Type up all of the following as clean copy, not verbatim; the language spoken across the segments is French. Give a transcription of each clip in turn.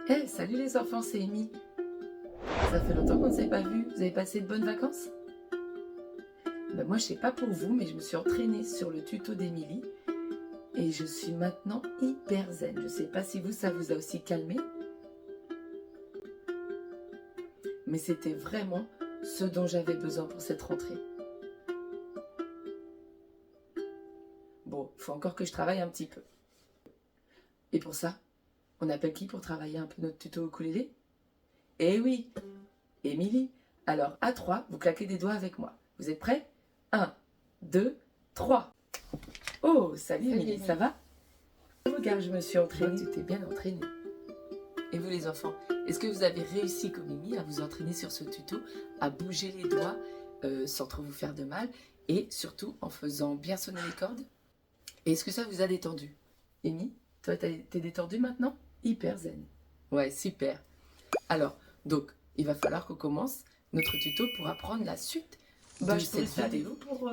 Hey, salut les enfants, c'est Amy. Ça fait longtemps qu'on ne s'est pas vus. Vous avez passé de bonnes vacances? Moi, je sais pas pour vous, mais je me suis entraînée sur le tuto d'Émilie et je suis maintenant hyper zen. Je sais pas si vous, ça vous a aussi calmé, mais c'était vraiment ce dont j'avais besoin pour cette rentrée. Bon, il faut encore que je travaille un petit peu. Et pour ça, on appelle qui pour travailler un peu notre tuto ukulélé? Eh oui, Émilie. Alors, à 3, vous claquez des doigts avec moi. Vous êtes prêts? 1, 2, 3. Oh, salut Émilie, ça va? Regarde, je me suis entraînée. Tu t'es bien entraînée. Et vous les enfants, est-ce que vous avez réussi comme Émilie à vous entraîner sur ce tuto, à bouger les doigts sans trop vous faire de mal et surtout en faisant bien sonner les cordes? Et est-ce que ça vous a détendu? Émilie, toi t'es détendue maintenant? Hyper zen. Ouais, super. Alors, donc, il va falloir qu'on commence notre tuto pour apprendre la suite de cette vidéo pour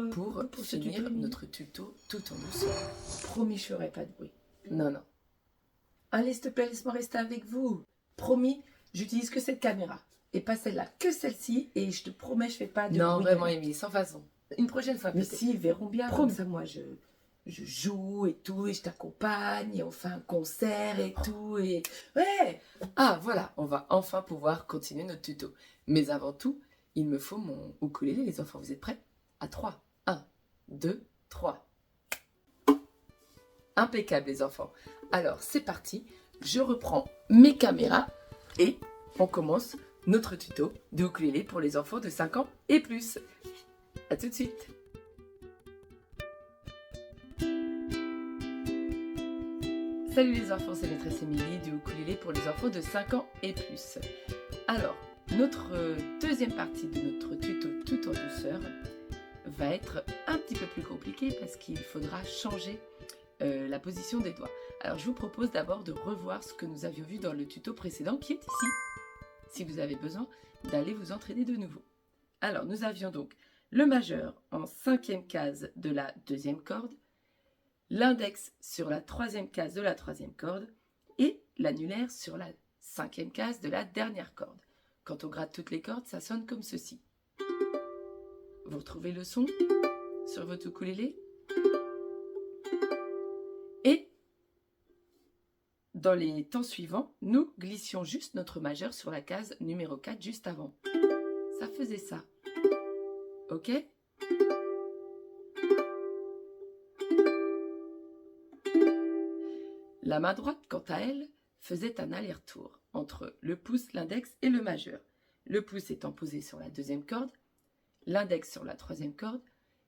finir notre tuto tout en douceur. Promis, je ferai pas de bruit. Non. Allez, s'il te plaît, laisse-moi rester avec vous. Promis, j'utilise que cette caméra et pas celle-là, que celle-ci, et je te promets, je fais pas de bruit. Non, vraiment, Émilie, sans façon. Une prochaine fois, peut-être. Mais si, ils verront bien. Comme ça, moi, je joue et tout, et je t'accompagne, et on fait un concert et tout, et... Ouais! Ah, voilà, on va enfin pouvoir continuer notre tuto. Mais avant tout, il me faut mon ukulélé, les enfants. Vous êtes prêts? À 3. 1, 2, 3. Impeccable, les enfants. Alors, c'est parti. Je reprends mes caméras et on commence notre tuto de ukulélé pour les enfants de 5 ans et plus. À tout de suite. Salut les enfants, c'est maîtresse Émilie du ukulélé pour les enfants de 5 ans et plus. Alors, notre deuxième partie de notre tuto tout en douceur va être un petit peu plus compliquée parce qu'il faudra changer la position des doigts. Alors, je vous propose d'abord de revoir ce que nous avions vu dans le tuto précédent qui est ici, si vous avez besoin d'aller vous entraîner de nouveau. Alors, nous avions donc le majeur en 5e case de la 2e corde, l'index sur la 3e case de la 3e corde et l'annulaire sur la 5e case de la dernière corde. Quand on gratte toutes les cordes, ça sonne comme ceci. Vous retrouvez le son sur votre ukulélé? Et dans les temps suivants, nous glissions juste notre majeur sur la case numéro 4 juste avant. Ça faisait ça. Ok? La main droite, quant à elle, faisait un aller-retour entre le pouce, l'index et le majeur. Le pouce étant posé sur la 2e corde, l'index sur la 3e corde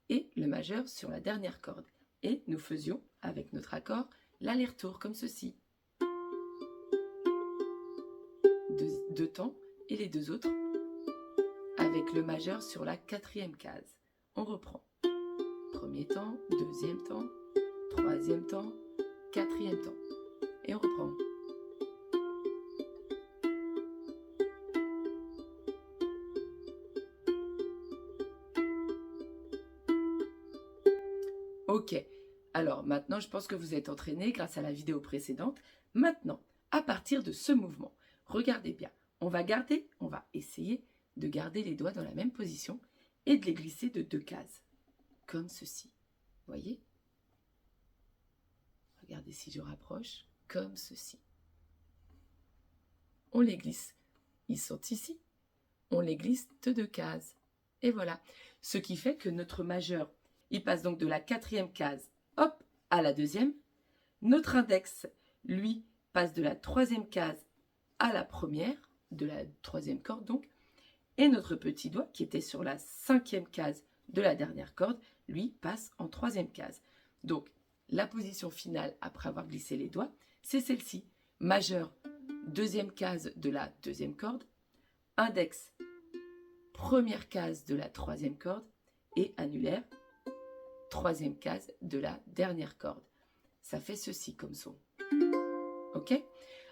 et le majeur sur la dernière corde. Et nous faisions, avec notre accord, l'aller-retour comme ceci. Deux temps et les deux autres avec le majeur sur la 4e case. On reprend. Premier temps, 2e temps, 3e temps, 4e temps. Et on reprend. Ok, alors maintenant je pense que vous êtes entraînés grâce à la vidéo précédente. Maintenant, à partir de ce mouvement, regardez bien, on va essayer de garder les doigts dans la même position et de les glisser de 2 cases, comme ceci. Voyez? Regardez si je rapproche, comme ceci. On les glisse, ils sont ici, on les glisse de 2 cases. Et voilà, ce qui fait que notre majeur, il passe donc de la 4e case, hop, à la 2e. Notre index, lui, passe de la 3e case à la 1re, de la 3e corde donc. Et notre petit doigt, qui était sur la 5e case de la dernière corde, lui, passe en 3e case. Donc, la position finale, après avoir glissé les doigts, c'est celle-ci. Majeur, 2e case de la 2e corde, index, 1re case de la 3e corde, et annulaire, 3e case de la dernière corde. Ça fait ceci comme son. Ok?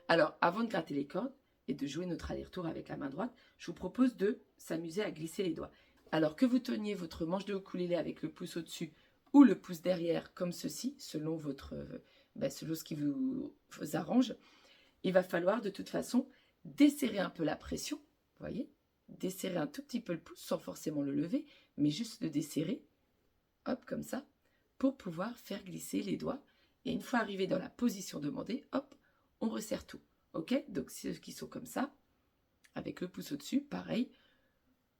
Alors, avant de gratter les cordes et de jouer notre aller-retour avec la main droite, je vous propose de s'amuser à glisser les doigts. Alors que vous teniez votre manche de ukulélé avec le pouce au-dessus ou le pouce derrière comme ceci, selon ce qui vous arrange, il va falloir de toute façon desserrer un peu la pression, vous voyez, desserrer un tout petit peu le pouce sans forcément le lever, mais juste le desserrer, hop, comme ça, pour pouvoir faire glisser les doigts. Et une fois arrivé dans la position demandée, hop, on resserre tout. Ok? Donc ceux qui sont comme ça, avec le pouce au-dessus, pareil.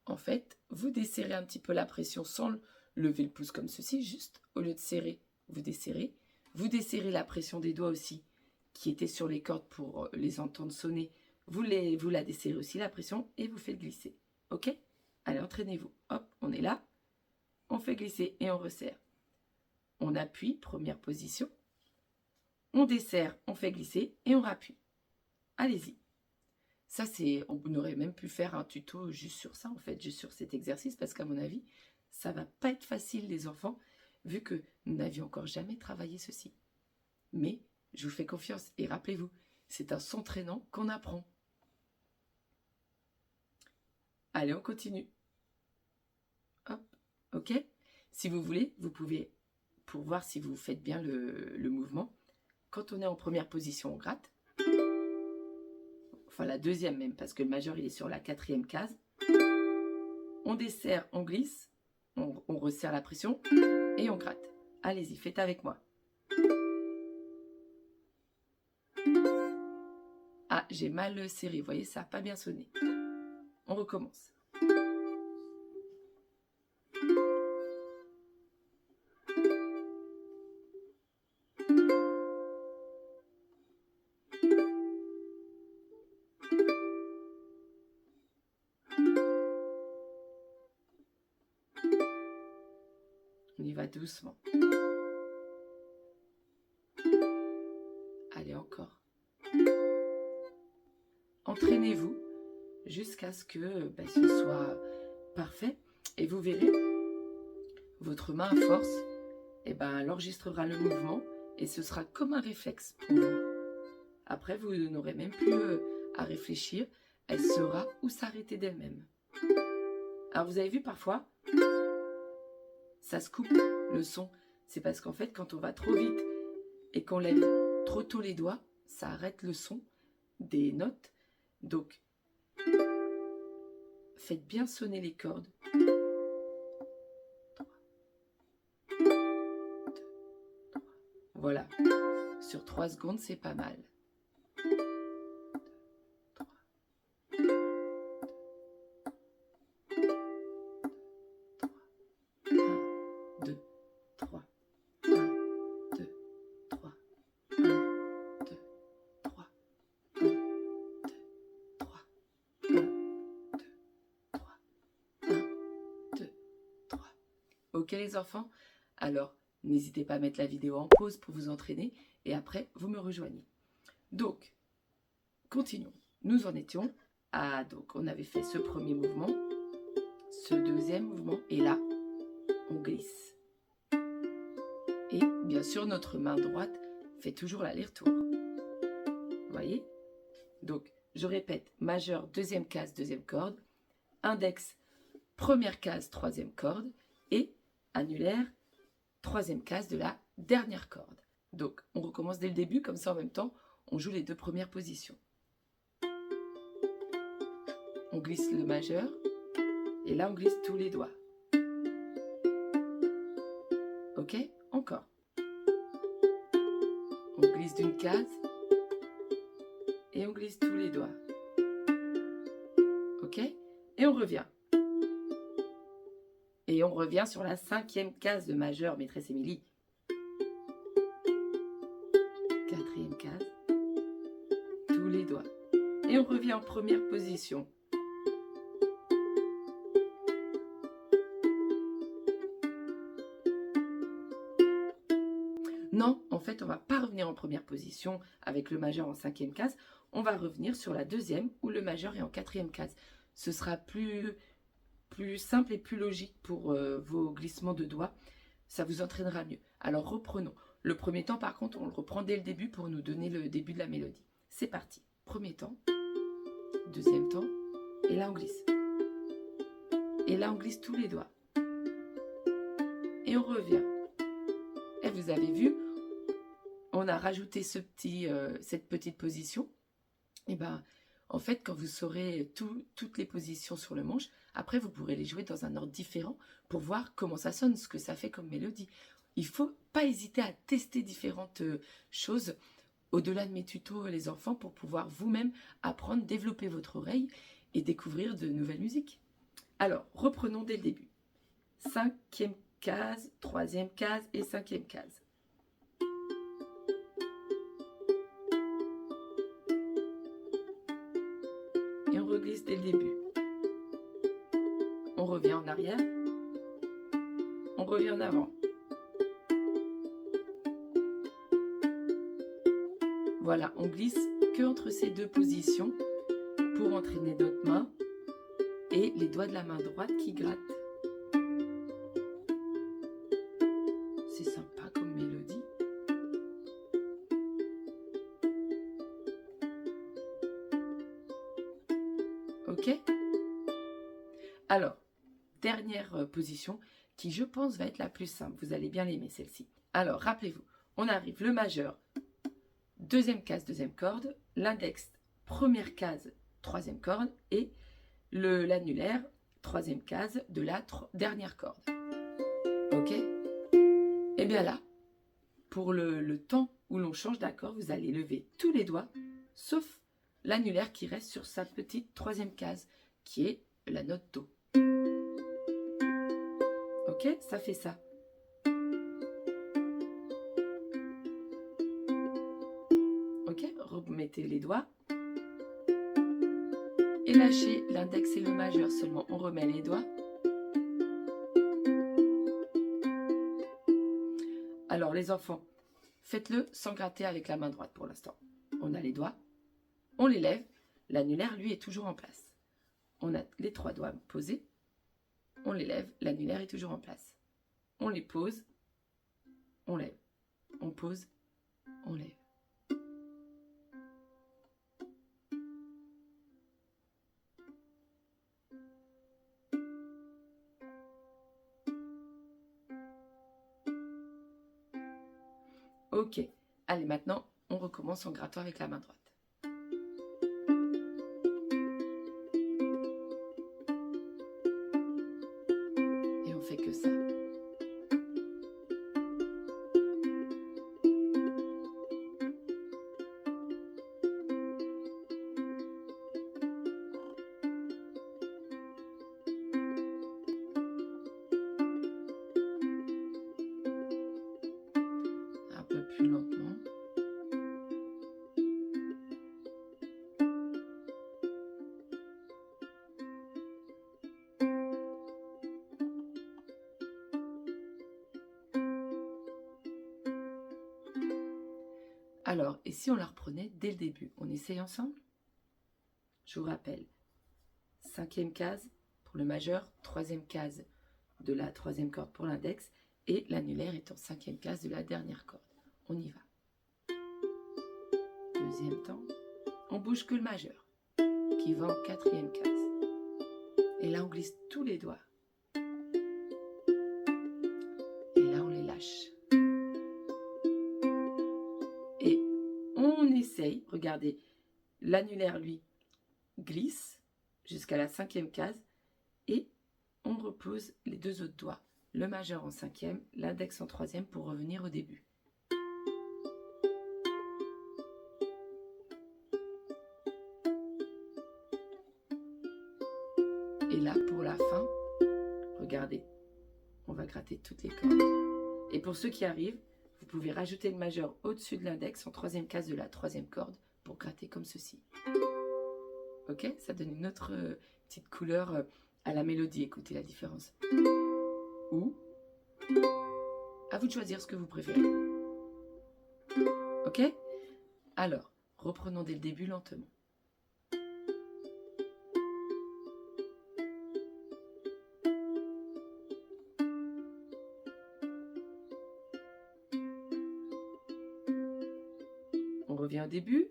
En fait, vous desserrez un petit peu la pression sans lever le pouce comme ceci, juste au lieu de serrer, vous desserrez. Vous desserrez la pression des doigts aussi, qui était sur les cordes pour les entendre sonner. Vous la desserrez aussi, la pression, et vous faites glisser. Ok? Allez, entraînez-vous. Hop, on est là. On fait glisser et on resserre. On appuie, première position. On desserre, on fait glisser et on rappuie. Allez-y. Ça, on aurait même pu faire un tuto juste sur ça, en fait, juste sur cet exercice, parce qu'à mon avis, ça va pas être facile, les enfants, vu que nous n'avions encore jamais travaillé ceci. Mais je vous fais confiance et rappelez-vous, c'est en s'entraînant qu'on apprend. Allez, on continue. Hop, ok? Si vous voulez, vous pouvez, pour voir si vous faites bien le mouvement, quand on est en première position, on gratte. Enfin, la deuxième même, parce que le majeur, il est sur la 4e case. On desserre, on glisse, on resserre la pression et on gratte. Allez-y, faites avec moi. Ah, j'ai mal serré, vous voyez, ça n'a pas bien sonné. On recommence. On y va doucement. Allez, encore. Entraînez-vous jusqu'à ce que ce soit parfait. Et vous verrez, votre main à force, elle enregistrera le mouvement et ce sera comme un réflexe pour vous. Après, vous n'aurez même plus à réfléchir. Elle saura où s'arrêter d'elle-même. Alors, vous avez vu parfois, ça se coupe le son. C'est parce qu'en fait, quand on va trop vite et qu'on lève trop tôt les doigts, ça arrête le son des notes. Donc, faites bien sonner les cordes. 3, 2, 3. Voilà. Sur 3 secondes, c'est pas mal. 2, 3. 1, 2, 3. 1, 2, 3. 1, 2, 3. 1, 2, 3. 1, 2, 3. Ok les enfants? Alors, n'hésitez pas à mettre la vidéo en pause pour vous entraîner et après, vous me rejoignez. Donc, continuons. Nous en étions à... Donc, on avait fait ce premier mouvement, ce deuxième mouvement et là, on glisse. Et bien sûr, notre main droite fait toujours l'aller-retour. Vous voyez? Donc, je répète, majeur, deuxième case, deuxième corde, index, première case, troisième corde, et annulaire, troisième case de la dernière corde. Donc, on recommence dès le début, comme ça en même temps, on joue les 2 premières positions. On glisse le majeur, et là on glisse tous les doigts. Ok? Encore. On glisse d'une case, et on glisse tous les doigts. Ok? Et on revient. Et on revient sur la 5e case de majeur, maîtresse Émilie. 4e case. Tous les doigts. Et on revient en première position. Non, en fait, on ne va pas revenir en première position avec le majeur en 5e case. On va revenir sur la 2e où le majeur est en 4e case. Ce sera plus simple et plus logique pour vos glissements de doigts. Ça vous entraînera mieux. Alors, reprenons. Le premier temps, par contre, on le reprend dès le début pour nous donner le début de la mélodie. C'est parti. Premier temps, deuxième temps, et là, on glisse. Et là, on glisse tous les doigts. Et on revient. Et vous avez vu, on a rajouté cette petite position Et ben, en fait, quand vous saurez toutes les positions sur le manche, après, vous pourrez les jouer dans un ordre différent pour voir comment ça sonne, ce que ça fait comme mélodie. Il ne faut pas hésiter à tester différentes choses au-delà de mes tutos, les enfants, pour pouvoir vous-même apprendre, développer votre oreille et découvrir de nouvelles musiques. Alors, reprenons dès le début. 5e case, 3e case et 5e case. Et on reglisse dès le début. On revient en arrière. On revient en avant. Voilà, on glisse que entre ces deux positions pour entraîner notre main et les doigts de la main droite qui grattent. C'est sympa comme mélodie. Ok? Alors, dernière position qui, je pense, va être la plus simple. Vous allez bien l'aimer, celle-ci. Alors, rappelez-vous, on arrive le majeur, deuxième case, deuxième corde, l'index, première case, troisième corde, et l'annulaire, troisième case de la dernière corde. Ok? Et bien là, pour le temps où l'on change d'accord, vous allez lever tous les doigts, sauf l'annulaire qui reste sur sa petite troisième case, qui est la note Do. Ok? Ça fait ça. Ok? Remettez les doigts. Et lâchez l'index et le majeur seulement. On remet les doigts. Alors les enfants, faites-le sans gratter avec la main droite pour l'instant. On a les doigts, on les lève, l'annulaire lui est toujours en place. On a les trois doigts posés, on les lève, l'annulaire est toujours en place. On les pose, on lève, on pose, on lève. Ok, allez maintenant on recommence en grattant avec la main droite. Et on fait que ça. Un peu plus lentement. Alors, et si on la reprenait dès le début? On essaye ensemble? Je vous rappelle, cinquième case pour le majeur, troisième case de la troisième corde pour l'index, et l'annulaire est en cinquième case de la dernière corde. On y va. Deuxième temps, on bouge que le majeur, qui va en quatrième case. Et là, on glisse tous les doigts. Et là, on les lâche. Et on essaye, regardez, l'annulaire, lui, glisse jusqu'à la cinquième case et on repose les deux autres doigts, le majeur en cinquième, l'index en troisième pour revenir au début. Et là, pour la fin, regardez, on va gratter toutes les cordes. Et pour ceux qui arrivent, vous pouvez rajouter le majeur au-dessus de l'index en troisième case de la troisième corde pour gratter comme ceci. Ok? Ça donne une autre petite couleur à la mélodie. Écoutez la différence. Ou, à vous de choisir ce que vous préférez. Ok? Alors, reprenons dès le début lentement. On revient au début.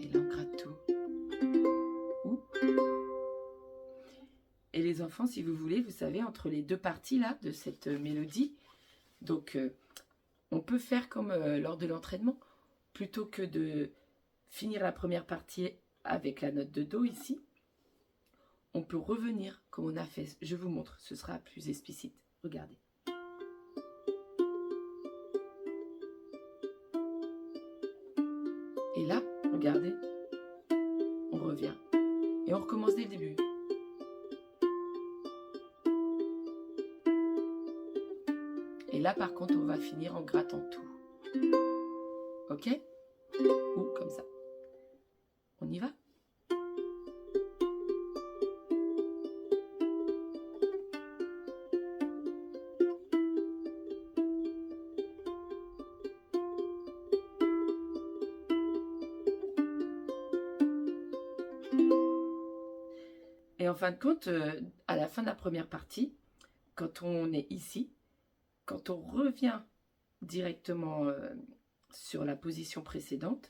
Et là, on gratte tout. Et les enfants, si vous voulez, vous savez, entre les deux parties là de cette mélodie. Donc, on peut faire comme lors de l'entraînement, plutôt que de finir la première partie avec la note de Do ici, on peut revenir comme on a fait. Je vous montre, ce sera plus explicite. Regardez. Et là, regardez, on revient. Et on recommence dès le début. Et là, par contre, on va finir en grattant tout. Ok? Ou comme ça. On y va? Et en fin de compte, à la fin de la première partie, quand on est ici, quand on revient directement sur la position précédente,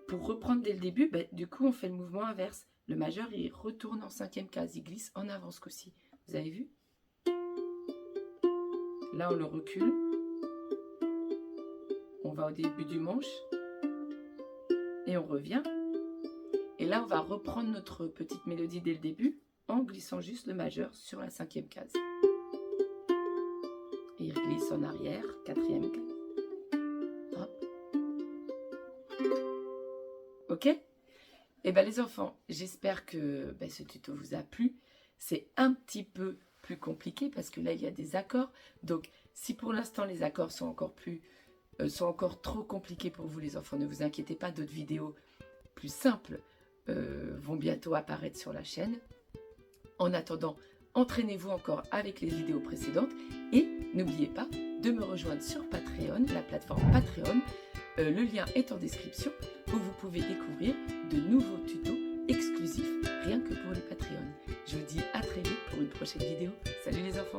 pour reprendre dès le début, du coup, on fait le mouvement inverse. Le majeur, il retourne en cinquième case, il glisse en avant ce coup-ci. Vous avez vu? Là, on le recule. On va au début du manche. Et on revient. Et là, on va reprendre notre petite mélodie dès le début en glissant juste le majeur sur la cinquième case. Et il glisse en arrière, quatrième case. Hop. Ok? Et bien les enfants, j'espère que ce tuto vous a plu. C'est un petit peu plus compliqué parce que là, il y a des accords. Donc, si pour l'instant, les accords sont encore trop compliqués pour vous les enfants, ne vous inquiétez pas, d'autres vidéos plus simples vont bientôt apparaître sur la chaîne. En attendant, entraînez-vous encore avec les vidéos précédentes et n'oubliez pas de me rejoindre sur Patreon, la plateforme Patreon. Le lien est en description où vous pouvez découvrir de nouveaux tutos exclusifs rien que pour les Patreons. Je vous dis à très vite pour une prochaine vidéo. Salut les enfants!